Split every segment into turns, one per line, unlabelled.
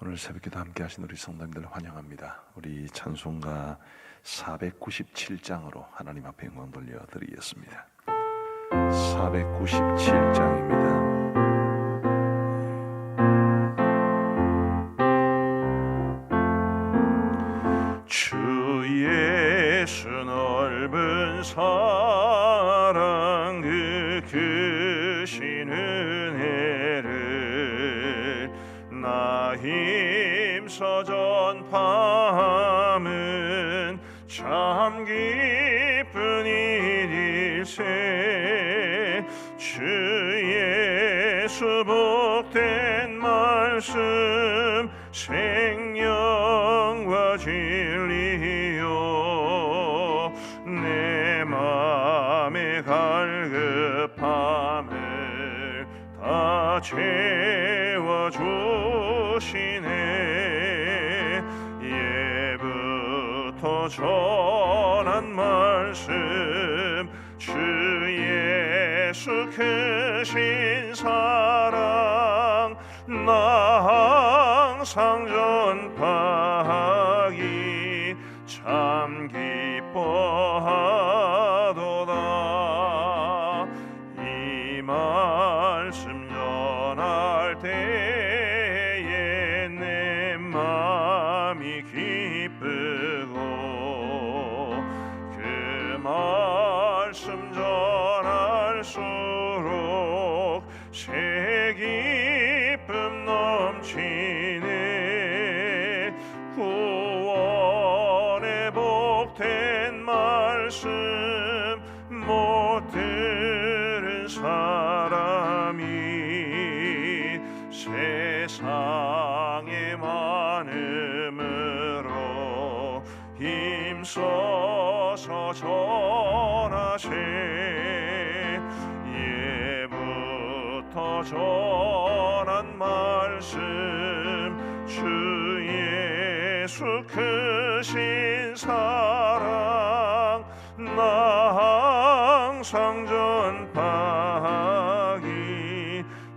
오늘 새벽기도 함께 하신 우리 성도님들 환영합니다. 우리 찬송가 497장으로 하나님 앞에 영광 돌려드리겠습니다. 497장입니다. 주 예수 넓은 사랑 그 크신 은혜를 나 힘써 전파함은 참 기쁜 일일세. 주 예수 복된 말씀 생명과 진리요 내 맘의 갈급함을 다 채워주시네. 예부터 전한 말씀 주 예수 크신 사랑 나 항상 전파하기 참 기뻐하도다. 이 말씀 전할 때에 내 맘이 기쁘고 그 말씀 전할수록 새 기쁨 넘치네. 구원의 복된 말씀 못 들은 사람이 세상의 많음으로 힘써서 전하세. 예부터 전한 말씀 주 예수 크신 사랑 나 항상 전파하기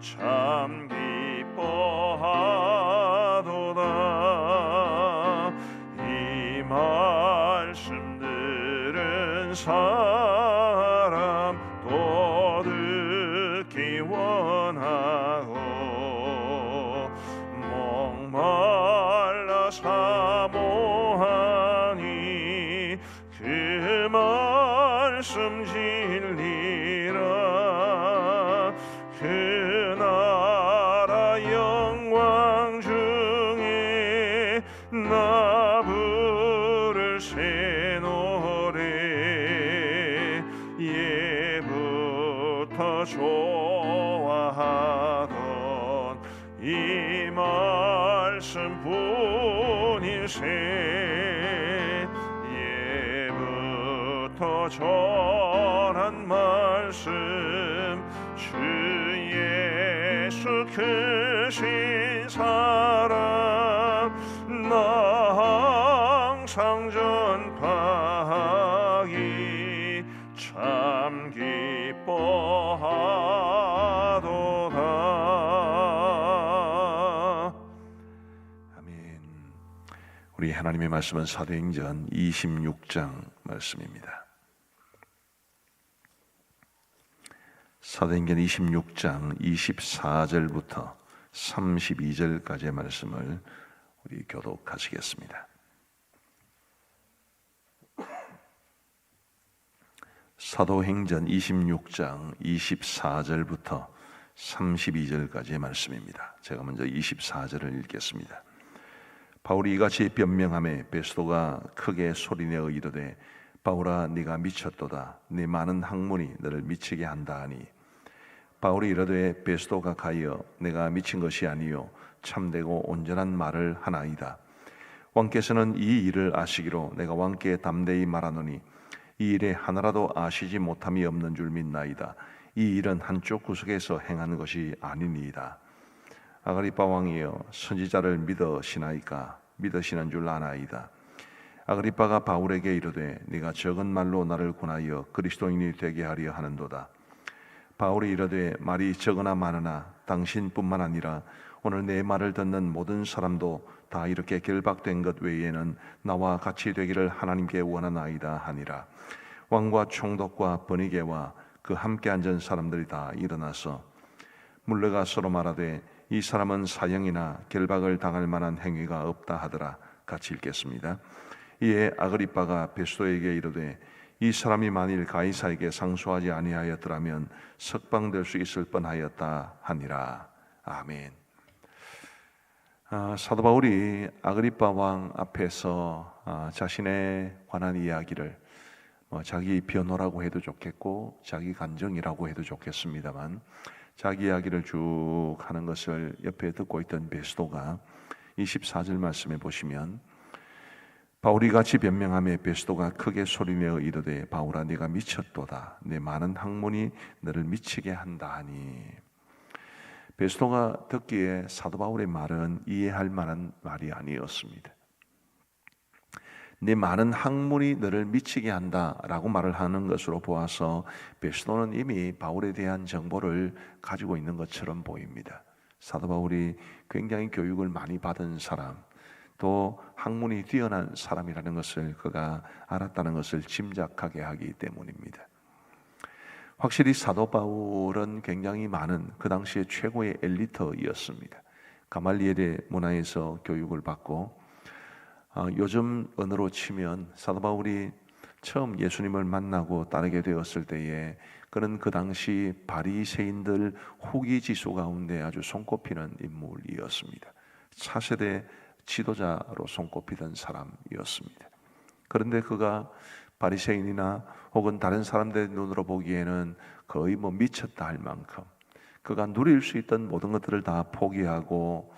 참 기뻐하도다. 이 말씀 들은 사람 또 듣기 원하고 목말라 사모하니 그 말씀 진리라. 그 나라 영광 중에 나 부를 새 노래 예부터 좋아하던 이 말씀 뿐일세. 예부터 전한 말씀 주 예수 크신 사랑 나 항상 전파하기 참 기뻐하도다. 아멘. 우리 하나님의 말씀은 사도행전 26장 말씀입니다. 사도행전 26장 24절부터 32절까지의 말씀을 우리 교독하시겠습니다. 사도행전 26장 24절부터 32절까지의 말씀입니다. 제가 먼저 24절을 읽겠습니다. 바울이 이같이 변명하매 베스도가 크게 소리내어 이르되 바울아 네가 미쳤도다. 네 많은 학문이 너를 미치게 한다 하니 바울이 이르되 베스도가 가이어 내가 미친 것이 아니요 참되고 온전한 말을 하나이다. 왕께서는 이 일을 아시기로 내가 왕께 담대히 말하노니 이 일에 하나라도 아시지 못함이 없는 줄 믿나이다. 이 일은 한쪽 구석에서 행하는 것이 아니니이다. 아그리빠 왕이여 선지자를 믿으시나이까? 믿으시는 줄 아나이다. 아그리빠가 바울에게 이르되 네가 적은 말로 나를 권하여 그리스도인이 되게 하려 하는도다. 바울이 이르되 말이 적으나 많으나 당신뿐만 아니라 오늘 내 말을 듣는 모든 사람도 다 이렇게 결박된 것 외에는 나와 같이 되기를 하나님께 원하나이다 하니라. 왕과 총독과 번이게와 그 함께 앉은 사람들이 다 일어나서 물러가 서로 말하되 이 사람은 사형이나 결박을 당할 만한 행위가 없다 하더라. 같이 읽겠습니다. 이에 아그리빠가 베스도에게 이르되 이 사람이 만일 가이사에게 상소하지 아니하였더라면 석방될 수 있을 뻔하였다 하니라. 아멘. 사도 바울이 아그리빠 왕 앞에서 자신에 관한 이야기를 자기 변호라고 해도 좋겠고 자기 간증이라고 해도 좋겠습니다만 자기 이야기를 쭉 하는 것을 옆에 듣고 있던 베스도가 24절 말씀에 보시면 바울이 같이 변명하며 베스도가 크게 소리내어 이르되 바울아 네가 미쳤도다. 내 많은 학문이 너를 미치게 한다 하니. 베스도가 듣기에 사도 바울의 말은 이해할 만한 말이 아니었습니다. 네 많은 학문이 너를 미치게 한다라고 말을 하는 것으로 보아서 베스도는 이미 바울에 대한 정보를 가지고 있는 것처럼 보입니다. 사도 바울이 굉장히 교육을 많이 받은 사람, 또 학문이 뛰어난 사람이라는 것을 그가 알았다는 것을 짐작하게 하기 때문입니다. 확실히 사도 바울은 굉장히 많은 그 당시의 최고의 엘리트였습니다. 가말리엘의 문화에서 교육을 받고 요즘 언어로 치면 사도 바울이 처음 예수님을 만나고 따르게 되었을 때에 그는 그 당시 바리새인들 후기지수 가운데 아주 손꼽히는 인물이었습니다. 차세대 지도자로 손꼽히던 사람이었습니다. 그런데 그가 바리새인이나 혹은 다른 사람들의 눈으로 보기에는 거의 미쳤다 할 만큼 그가 누릴 수 있던 모든 것들을 다 포기하고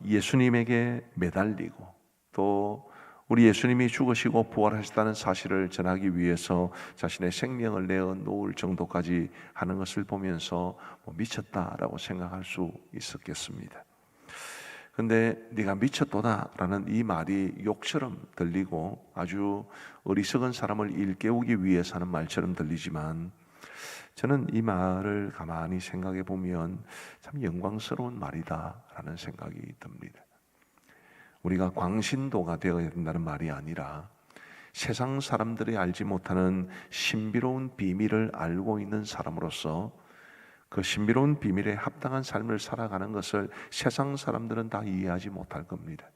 예수님에게 매달리고 또 우리 예수님이 죽으시고 부활하셨다는 사실을 전하기 위해서 자신의 생명을 내어 놓을 정도까지 하는 것을 보면서 미쳤다라고 생각할 수 있었겠습니다. 근데 네가 미쳤도다라는 이 말이 욕처럼 들리고 아주 어리석은 사람을 일깨우기 위해서 하는 말처럼 들리지만 저는 이 말을 가만히 생각해 보면 참 영광스러운 말이다라는 생각이 듭니다. 우리가 광신도가 되어야 된다는 말이 아니라 세상 사람들이 알지 못하는 신비로운 비밀을 알고 있는 사람으로서 그 신비로운 비밀에 합당한 삶을 살아가는 것을 세상 사람들은 다 이해하지 못할 겁니다.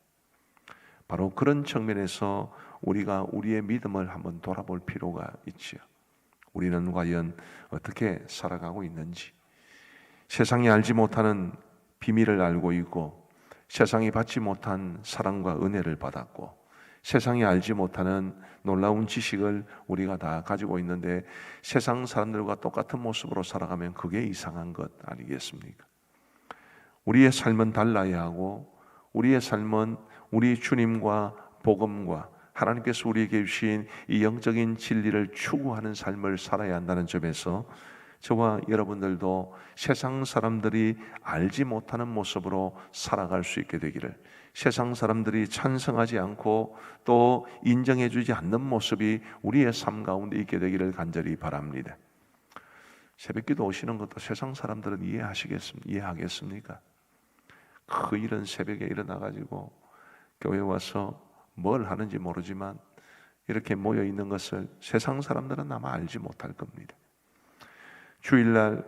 바로 그런 측면에서 우리가 우리의 믿음을 한번 돌아볼 필요가 있지요. 우리는 과연 어떻게 살아가고 있는지, 세상이 알지 못하는 비밀을 알고 있고 세상이 받지 못한 사랑과 은혜를 받았고 세상이 알지 못하는 놀라운 지식을 우리가 다 가지고 있는데 세상 사람들과 똑같은 모습으로 살아가면 그게 이상한 것 아니겠습니까? 우리의 삶은 달라야 하고 우리의 삶은 우리 주님과 복음과 하나님께서 우리에게 주신 이 영적인 진리를 추구하는 삶을 살아야 한다는 점에서 저와 여러분들도 세상 사람들이 알지 못하는 모습으로 살아갈 수 있게 되기를, 세상 사람들이 찬성하지 않고 또 인정해주지 않는 모습이 우리의 삶 가운데 있게 되기를 간절히 바랍니다. 새벽기도 오시는 것도 세상 사람들은 이해하겠습니까? 그 이른 새벽에 일어나가지고 교회 와서 뭘 하는지 모르지만 이렇게 모여 있는 것을 세상 사람들은 아마 알지 못할 겁니다. 주일날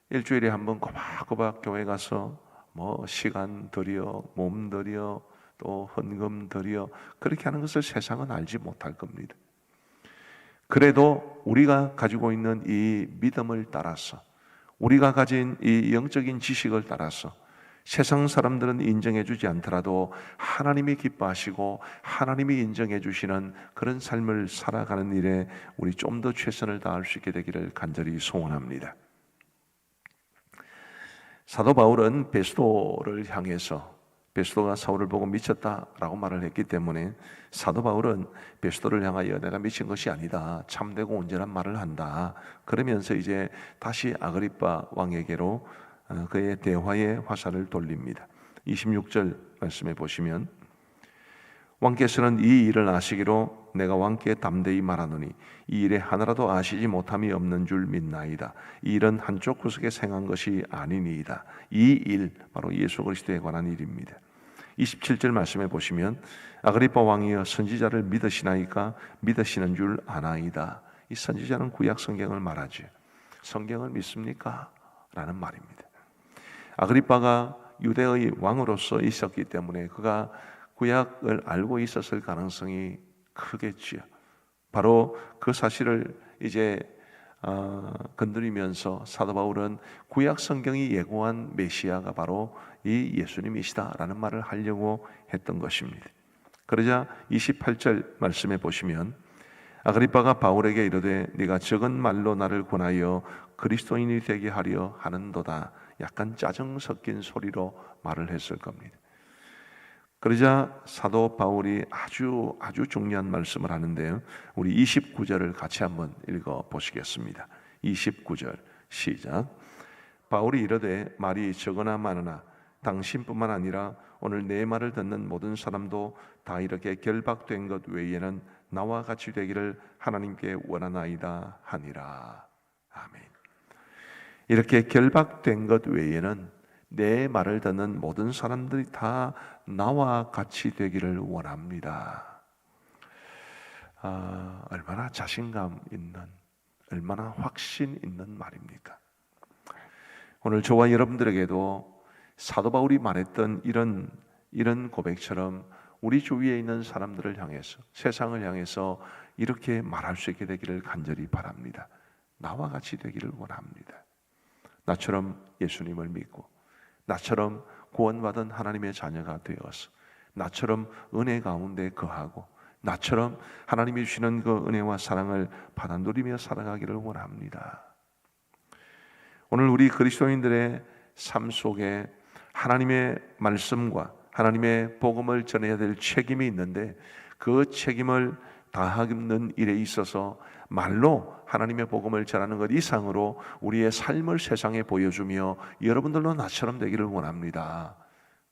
일주일에 한 번 꼬박꼬박 교회 가서 시간 들여, 몸 들여, 또 헌금 들여 그렇게 하는 것을 세상은 알지 못할 겁니다. 그래도 우리가 가지고 있는 이 믿음을 따라서, 우리가 가진 이 영적인 지식을 따라서 세상 사람들은 인정해 주지 않더라도 하나님이 기뻐하시고 하나님이 인정해 주시는 그런 삶을 살아가는 일에 우리 좀 더 최선을 다할 수 있게 되기를 간절히 소원합니다. 사도 바울은 베스도를 향해서, 베스도가 사울을 보고 미쳤다라고 말을 했기 때문에 사도 바울은 베스도를 향하여 내가 미친 것이 아니다, 참되고 온전한 말을 한다, 그러면서 이제 다시 아그리빠 왕에게로 그의 대화의 화살을 돌립니다. 26절 말씀에 보시면 왕께서는 이 일을 아시기로 내가 왕께 담대히 말하노니 이 일에 하나라도 아시지 못함이 없는 줄 믿나이다. 이 일은 한쪽 구석에 생한 것이 아니니이다. 이 일, 바로 예수 그리스도에 관한 일입니다. 27절 말씀해 보시면 아그리빠 왕이여 선지자를 믿으시나이까? 믿으시는 줄 아나이다. 이 선지자는 구약 성경을 말하지. 성경을 믿습니까? 라는 말입니다. 아그리빠가 유대의 왕으로서 있었기 때문에 그가 구약을 알고 있었을 가능성이 크겠지요. 바로 그 사실을 이제 건드리면서 사도 바울은 구약 성경이 예고한 메시아가 바로 이 예수님이시다라는 말을 하려고 했던 것입니다. 그러자 28절 말씀해 보시면 아그리빠가 바울에게 이르되 네가 적은 말로 나를 권하여 그리스도인이 되게 하려 하는도다. 약간 짜증 섞인 소리로 말을 했을 겁니다. 그러자 사도 바울이 아주 중요한 말씀을 하는데요. 우리 29절을 같이 한번 읽어 보시겠습니다. 29절 시작. 바울이 이르되 말이 적으나 많으나 당신뿐만 아니라 오늘 내 말을 듣는 모든 사람도 다 이렇게 결박된 것 외에는 나와 같이 되기를 하나님께 원하나이다 하니라. 아멘. 이렇게 결박된 것 외에는 내 말을 듣는 모든 사람들이 다 나와 같이 되기를 원합니다. 얼마나 자신감 있는, 얼마나 확신 있는 말입니까? 오늘 저와 여러분들에게도 사도 바울이 말했던 이런 고백처럼 우리 주위에 있는 사람들을 향해서, 세상을 향해서 이렇게 말할 수 있게 되기를 간절히 바랍니다. 나와 같이 되기를 원합니다. 나처럼 예수님을 믿고, 나처럼 구원받은 하나님의 자녀가 되어서, 나처럼 은혜 가운데 거하고, 나처럼 하나님이 주시는 그 은혜와 사랑을 받아 누리며 살아가기를 원합니다. 오늘 우리 그리스도인들의 삶 속에 하나님의 말씀과 하나님의 복음을 전해야 될 책임이 있는데, 그 책임을 다하는 일에 있어서 말로 하나님의 복음을 전하는 것 이상으로 우리의 삶을 세상에 보여주며 여러분들도 나처럼 되기를 원합니다.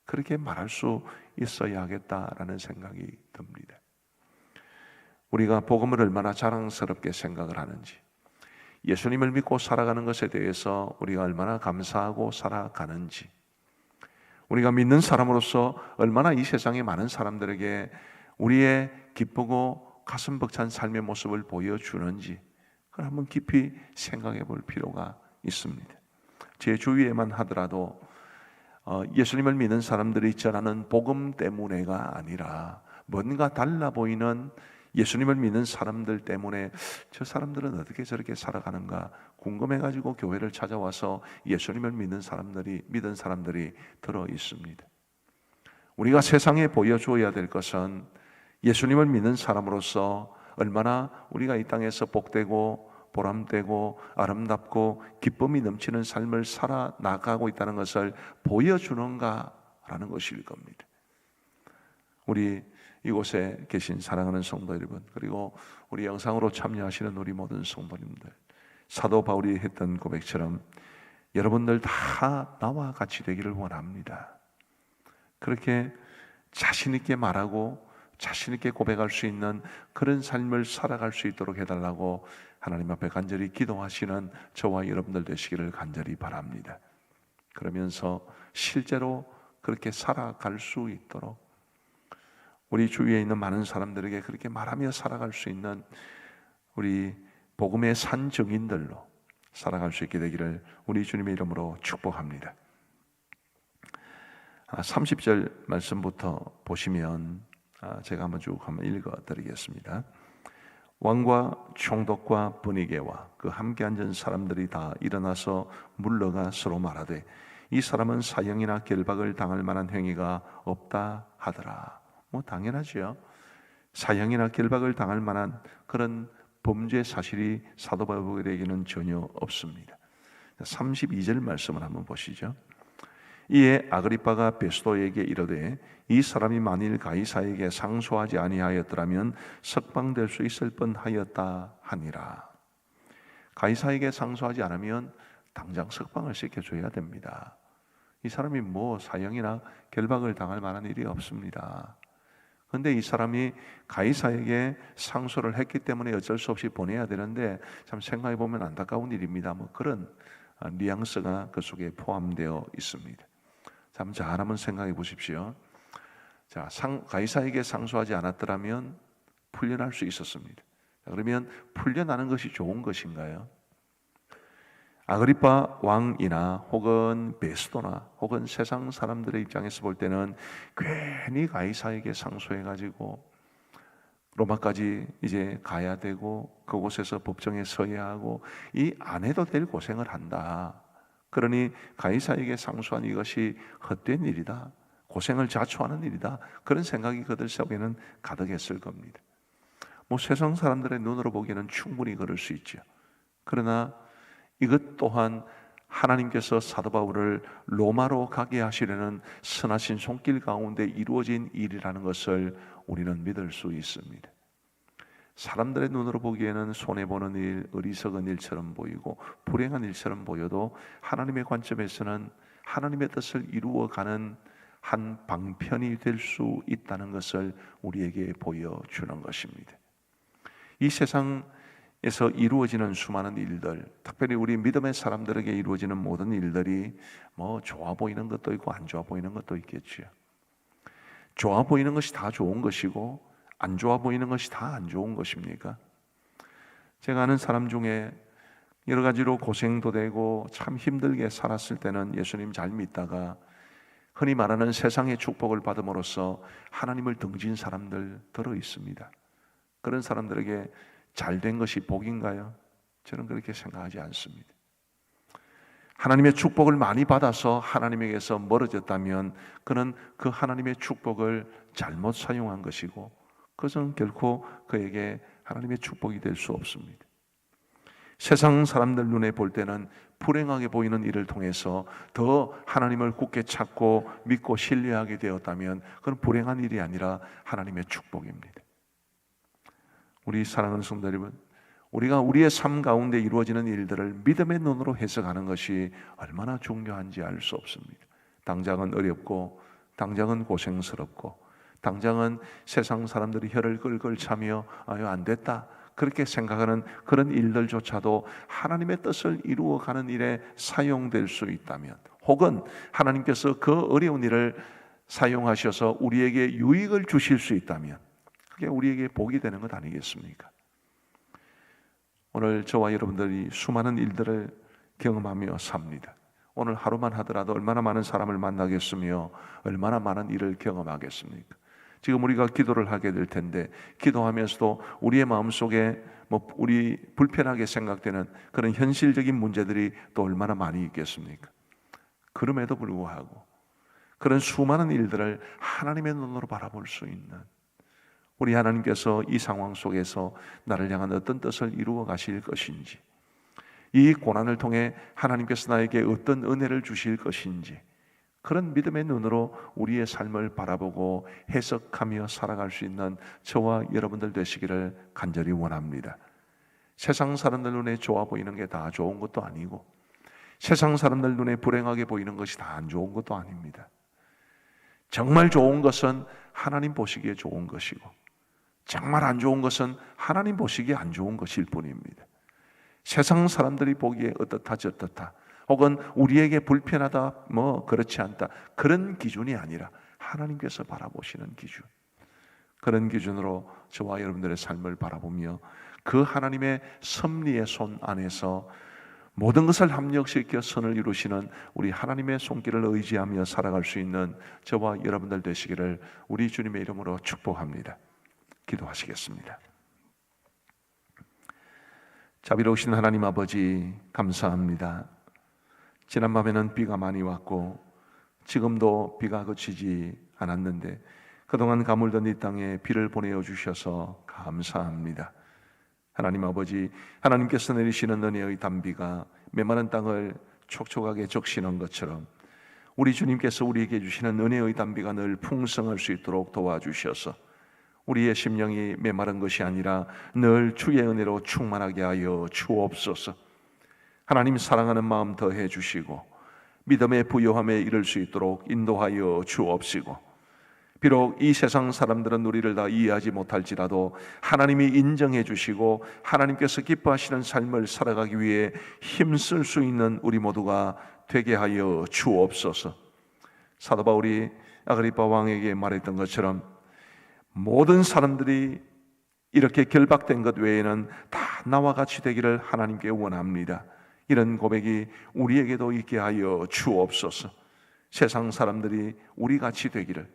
그렇게 말할 수 있어야 하겠다라는 생각이 듭니다. 우리가 복음을 얼마나 자랑스럽게 생각을 하는지, 예수님을 믿고 살아가는 것에 대해서 우리가 얼마나 감사하고 살아가는지, 우리가 믿는 사람으로서 얼마나 이 세상의 많은 사람들에게 우리의 기쁘고 가슴 벅찬 삶의 모습을 보여주는지, 그걸 한번 깊이 생각해 볼 필요가 있습니다. 제 주위에만 하더라도 예수님을 믿는 사람들이 전하는 복음 때문에가 아니라 뭔가 달라 보이는 예수님을 믿는 사람들 때문에 저 사람들은 어떻게 저렇게 살아가는가 궁금해가지고 교회를 찾아와서 예수님을 믿는 사람들이 들어 있습니다. 우리가 세상에 보여주어야 될 것은 예수님을 믿는 사람으로서 얼마나 우리가 이 땅에서 복되고 보람되고 아름답고 기쁨이 넘치는 삶을 살아나가고 있다는 것을 보여주는가라는 것일 겁니다. 우리 이곳에 계신 사랑하는 성도 여러분, 그리고 우리 영상으로 참여하시는 우리 모든 성도님들, 사도 바울이 했던 고백처럼 여러분들 다 나와 같이 되기를 원합니다. 그렇게 자신 있게 말하고 자신 있게 고백할 수 있는 그런 삶을 살아갈 수 있도록 해달라고 하나님 앞에 간절히 기도하시는 저와 여러분들 되시기를 간절히 바랍니다. 그러면서 실제로 그렇게 살아갈 수 있도록 우리 주위에 있는 많은 사람들에게 그렇게 말하며 살아갈 수 있는 우리 복음의 산 증인들로 살아갈 수 있게 되기를 우리 주님의 이름으로 축복합니다. 30절 말씀부터 보시면 제가 한번 쭉 읽어드리겠습니다. 왕과 총독과 분위기와 그 함께 앉은 사람들이 다 일어나서 물러가 서로 말하되 이 사람은 사형이나 결박을 당할 만한 행위가 없다 하더라. 당연하지요. 사형이나 결박을 당할 만한 그런 범죄 사실이 사도 바울에게는 전혀 없습니다. 32절 말씀을 한번 보시죠. 이에 아그리빠가 베스도에게 이르되 이 사람이 만일 가이사에게 상소하지 아니하였더라면 석방될 수 있을 뻔하였다 하니라. 가이사에게 상소하지 않으면 당장 석방을 시켜줘야 됩니다. 이 사람이 사형이나 결박을 당할 만한 일이 없습니다. 그런데 이 사람이 가이사에게 상소를 했기 때문에 어쩔 수 없이 보내야 되는데, 참 생각해 보면 안타까운 일입니다. 뭐 그런 뉘앙스가 그 속에 포함되어 있습니다. 참 잘 한번 생각해 보십시오. 자, 가이사에게 상소하지 않았더라면 풀려날 수 있었습니다. 그러면 풀려나는 것이 좋은 것인가요? 아그리파 왕이나 혹은 베스도나 혹은 세상 사람들의 입장에서 볼 때는 괜히 가이사에게 상소해가지고 로마까지 이제 가야 되고 그곳에서 법정에 서야 하고 이 안 해도 될 고생을 한다. 그러니 가이사에게 상소한 이것이 헛된 일이다. 고생을 자초하는 일이다. 그런 생각이 그들 속에는 가득했을 겁니다. 뭐 세상 사람들의 눈으로 보기에는 충분히 그럴 수 있죠. 그러나 이것 또한 하나님께서 사도 바울을 로마로 가게 하시려는 선하신 손길 가운데 이루어진 일이라는 것을 우리는 믿을 수 있습니다. 사람들의 눈으로 보기에는 손해보는 일, 어리석은 일처럼 보이고 불행한 일처럼 보여도 하나님의 관점에서는 하나님의 뜻을 이루어가는 한 방편이 될 수 있다는 것을 우리에게 보여주는 것입니다. 이 세상에서 이루어지는 수많은 일들, 특별히 우리 믿음의 사람들에게 이루어지는 모든 일들이 뭐 좋아 보이는 것도 있고 안 좋아 보이는 것도 있겠지요. 좋아 보이는 것이 다 좋은 것이고 안 좋아 보이는 것이 다 안 좋은 것입니까? 제가 아는 사람 중에 여러 가지로 고생도 되고 참 힘들게 살았을 때는 예수님 잘 믿다가 흔히 말하는 세상의 축복을 받음으로써 하나님을 등진 사람들 들어 있습니다. 그런 사람들에게 잘된 것이 복인가요? 저는 그렇게 생각하지 않습니다. 하나님의 축복을 많이 받아서 하나님에게서 멀어졌다면 그는 그 하나님의 축복을 잘못 사용한 것이고 그것은 결코 그에게 하나님의 축복이 될 수 없습니다. 세상 사람들 눈에 볼 때는 불행하게 보이는 일을 통해서 더 하나님을 굳게 찾고 믿고 신뢰하게 되었다면 그건 불행한 일이 아니라 하나님의 축복입니다. 우리 사랑하는 성도 여러분, 우리가 우리의 삶 가운데 이루어지는 일들을 믿음의 눈으로 해석하는 것이 얼마나 중요한지 알 수 없습니다. 당장은 어렵고 당장은 고생스럽고 당장은 세상 사람들이 혀를 끌끌 차며 아유 안 됐다 그렇게 생각하는 그런 일들조차도 하나님의 뜻을 이루어가는 일에 사용될 수 있다면, 혹은 하나님께서 그 어려운 일을 사용하셔서 우리에게 유익을 주실 수 있다면 그게 우리에게 복이 되는 것 아니겠습니까? 오늘 저와 여러분들이 수많은 일들을 경험하며 삽니다. 오늘 하루만 하더라도 얼마나 많은 사람을 만나겠으며 얼마나 많은 일을 경험하겠습니까? 지금 우리가 기도를 하게 될 텐데 기도하면서도 우리의 마음속에 우리 불편하게 생각되는 그런 현실적인 문제들이 또 얼마나 많이 있겠습니까? 그럼에도 불구하고 그런 수많은 일들을 하나님의 눈으로 바라볼 수 있는 우리 하나님께서 이 상황 속에서 나를 향한 어떤 뜻을 이루어 가실 것인지, 이 고난을 통해 하나님께서 나에게 어떤 은혜를 주실 것인지, 그런 믿음의 눈으로 우리의 삶을 바라보고 해석하며 살아갈 수 있는 저와 여러분들 되시기를 간절히 원합니다. 세상 사람들 눈에 좋아 보이는 게 다 좋은 것도 아니고 세상 사람들 눈에 불행하게 보이는 것이 다 안 좋은 것도 아닙니다. 정말 좋은 것은 하나님 보시기에 좋은 것이고 정말 안 좋은 것은 하나님 보시기에 안 좋은 것일 뿐입니다. 세상 사람들이 보기에 어떻다 저떻다 혹은 우리에게 불편하다 그렇지 않다 그런 기준이 아니라 하나님께서 바라보시는 기준, 그런 기준으로 저와 여러분들의 삶을 바라보며 그 하나님의 섭리의 손 안에서 모든 것을 합력시켜 선을 이루시는 우리 하나님의 손길을 의지하며 살아갈 수 있는 저와 여러분들 되시기를 우리 주님의 이름으로 축복합니다. 기도하시겠습니다. 자비로우신 하나님 아버지 감사합니다. 지난밤에는 비가 많이 왔고 지금도 비가 그치지 않았는데 그동안 가물던 이 땅에 비를 보내어 주셔서 감사합니다. 하나님 아버지, 하나님께서 내리시는 은혜의 단비가 메마른 땅을 촉촉하게 적시는 것처럼 우리 주님께서 우리에게 주시는 은혜의 단비가 늘 풍성할 수 있도록 도와주셔서 우리의 심령이 메마른 것이 아니라 늘 주의 은혜로 충만하게 하여 주옵소서. 하나님 사랑하는 마음 더해 주시고 믿음의 부요함에 이를 수 있도록 인도하여 주옵시고 비록 이 세상 사람들은 우리를 다 이해하지 못할지라도 하나님이 인정해 주시고 하나님께서 기뻐하시는 삶을 살아가기 위해 힘쓸 수 있는 우리 모두가 되게 하여 주옵소서. 사도 바울이 아그리파 왕에게 말했던 것처럼 모든 사람들이 이렇게 결박된 것 외에는 다 나와 같이 되기를 하나님께 원합니다. 이런 고백이 우리에게도 있게 하여 주옵소서. 세상 사람들이 우리 같이 되기를,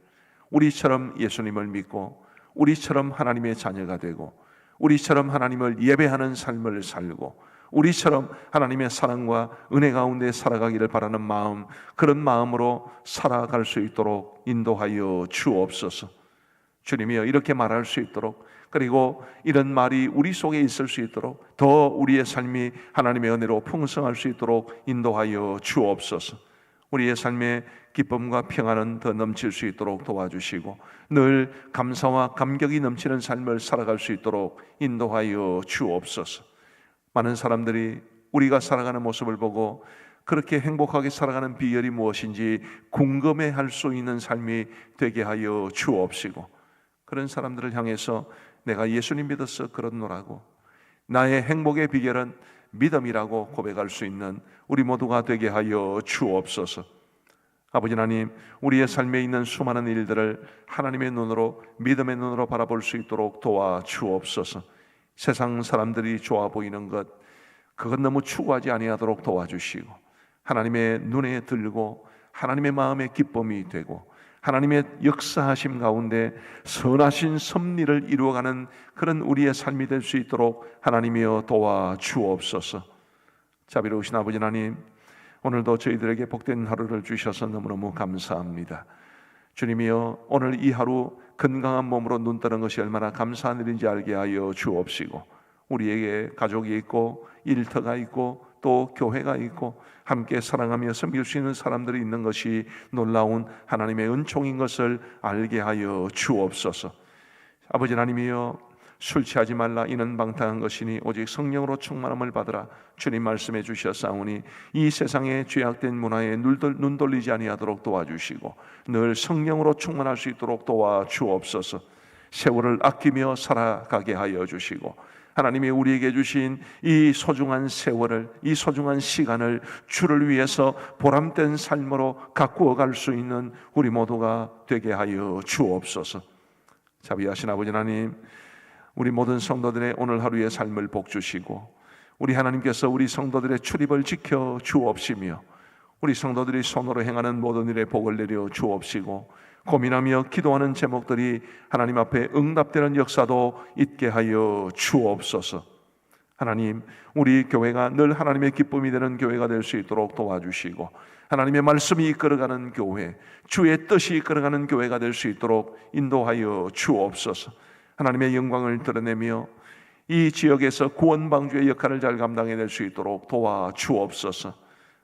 우리처럼 예수님을 믿고 우리처럼 하나님의 자녀가 되고 우리처럼 하나님을 예배하는 삶을 살고 우리처럼 하나님의 사랑과 은혜 가운데 살아가기를 바라는 마음, 그런 마음으로 살아갈 수 있도록 인도하여 주옵소서. 주님이여, 이렇게 말할 수 있도록, 그리고 이런 말이 우리 속에 있을 수 있도록, 더 우리의 삶이 하나님의 은혜로 풍성할 수 있도록 인도하여 주옵소서. 우리의 삶에 기쁨과 평안은 더 넘칠 수 있도록 도와주시고 늘 감사와 감격이 넘치는 삶을 살아갈 수 있도록 인도하여 주옵소서. 많은 사람들이 우리가 살아가는 모습을 보고 그렇게 행복하게 살아가는 비결이 무엇인지 궁금해할 수 있는 삶이 되게 하여 주옵시고, 그런 사람들을 향해서 내가 예수님 믿어서 그렇노라고, 나의 행복의 비결은 믿음이라고 고백할 수 있는 우리 모두가 되게 하여 주옵소서. 아버지 하나님, 우리의 삶에 있는 수많은 일들을 하나님의 눈으로, 믿음의 눈으로 바라볼 수 있도록 도와주옵소서. 세상 사람들이 좋아 보이는 것, 그건 너무 추구하지 아니하도록 도와주시고 하나님의 눈에 들고 하나님의 마음의 기쁨이 되고 하나님의 역사하심 가운데 선하신 섭리를 이루어가는 그런 우리의 삶이 될 수 있도록 하나님이여 도와주옵소서. 자비로우신 아버지 하나님, 오늘도 저희들에게 복된 하루를 주셔서 너무너무 감사합니다. 주님이여, 오늘 이 하루 건강한 몸으로 눈 뜨는 것이 얼마나 감사한 일인지 알게 하여 주옵시고, 우리에게 가족이 있고 일터가 있고 또 교회가 있고 함께 사랑하며 섬길 수 있는 사람들이 있는 것이 놀라운 하나님의 은총인 것을 알게 하여 주옵소서. 아버지 하나님이여, 술 취하지 말라, 이는 방탕한 것이니 오직 성령으로 충만함을 받으라. 주님 말씀해 주셨사오니 이 세상의 죄악된 문화에 눈 돌리지 아니하도록 도와주시고 늘 성령으로 충만할 수 있도록 도와주옵소서. 세월을 아끼며 살아가게 하여 주시고 하나님이 우리에게 주신 이 소중한 세월을, 이 소중한 시간을 주를 위해서 보람된 삶으로 가꾸어 갈 수 있는 우리 모두가 되게 하여 주옵소서. 자비하신 아버지 하나님, 우리 모든 성도들의 오늘 하루의 삶을 복주시고 우리 하나님께서 우리 성도들의 출입을 지켜 주옵시며 우리 성도들이 손으로 행하는 모든 일에 복을 내려 주옵시고 고민하며 기도하는 제목들이 하나님 앞에 응답되는 역사도 있게 하여 주옵소서. 하나님, 우리 교회가 늘 하나님의 기쁨이 되는 교회가 될 수 있도록 도와주시고 하나님의 말씀이 이끌어가는 교회, 주의 뜻이 이끌어가는 교회가 될 수 있도록 인도하여 주옵소서. 하나님의 영광을 드러내며 이 지역에서 구원방주의 역할을 잘 감당해낼 수 있도록 도와주옵소서.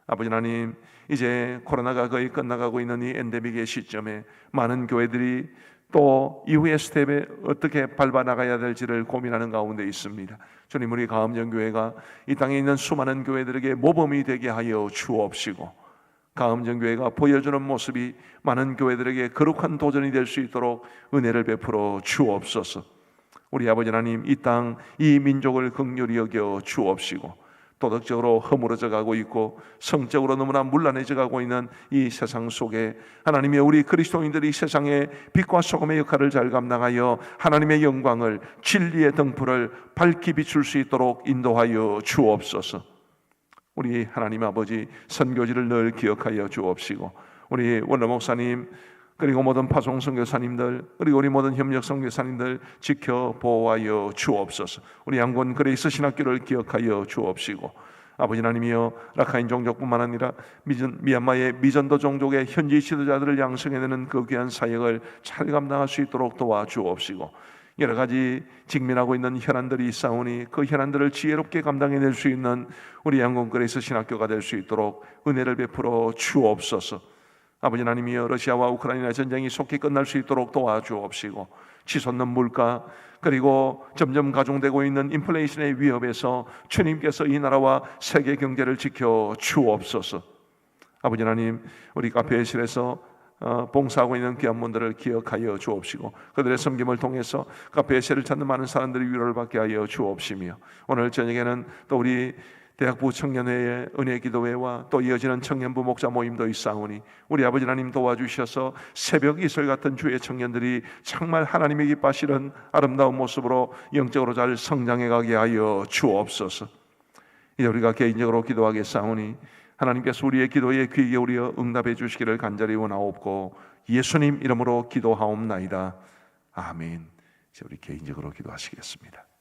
아버지 하나님, 이제 코로나가 거의 끝나가고 있는 이 엔데믹의 시점에 많은 교회들이 또 이후의 스텝에 어떻게 밟아나가야 될지를 고민하는 가운데 있습니다. 주님, 우리 가음정교회가 이 땅에 있는 수많은 교회들에게 모범이 되게 하여 주옵시고 가음정교회가 보여주는 모습이 많은 교회들에게 거룩한 도전이 될 수 있도록 은혜를 베풀어 주옵소서. 우리 아버지 하나님, 이 땅, 이 민족을 긍휼히 여겨 주옵시고 도덕적으로 허물어져 가고 있고 성적으로 너무나 문란해져 가고 있는 이 세상 속에 하나님의 우리 그리스도인들이 세상의 빛과 소금의 역할을 잘 감당하여 하나님의 영광을, 진리의 등불을 밝히 비출 수 있도록 인도하여 주옵소서. 우리 하나님 아버지, 선교지를 늘 기억하여 주옵시고 우리 원로 목사님 그리고 모든 파송 선교사님들 그리고 우리 모든 협력 선교사님들 지켜 보호하여 주옵소서. 우리 양곤 그레이스 신학교를 기억하여 주옵시고 아버지 하나님이여, 라카인 종족뿐만 아니라 미얀마의 미전도 종족의 현지 지도자들을 양성해내는 그 귀한 사역을 잘 감당할 수 있도록 도와주옵시고 여러 가지 직면하고 있는 현안들이 있사오니 그 현안들을 지혜롭게 감당해낼 수 있는 우리 양곤 그레이스 신학교가 될 수 있도록 은혜를 베풀어 주옵소서. 아버지 하나님이여, 러시아와 우크라이나 전쟁이 속히 끝날 수 있도록 도와주옵시고 치솟는 물가 그리고 점점 가중되고 있는 인플레이션의 위협에서 주님께서 이 나라와 세계 경제를 지켜 주옵소서. 아버지 하나님, 우리 카페실에서 봉사하고 있는 귀한 분들을 기억하여 주옵시고 그들의 섬김을 통해서 베세를 찾는 많은 사람들이 위로를 받게 하여 주옵시며 오늘 저녁에는 또 우리 대학부 청년회의 은혜기도회와 또 이어지는 청년부 목자 모임도 있사오니 우리 아버지 하나님 도와주셔서 새벽 이슬 같은 주의 청년들이 정말 하나님의 기뻐하시는 아름다운 모습으로 영적으로 잘 성장해 가게 하여 주옵소서. 이제 우리가 개인적으로 기도하겠사오니 하나님께서 우리의 기도에 귀 기울여 응답해 주시기를 간절히 원하옵고 예수님 이름으로 기도하옵나이다. 아멘. 이제 우리 개인적으로 기도하시겠습니다.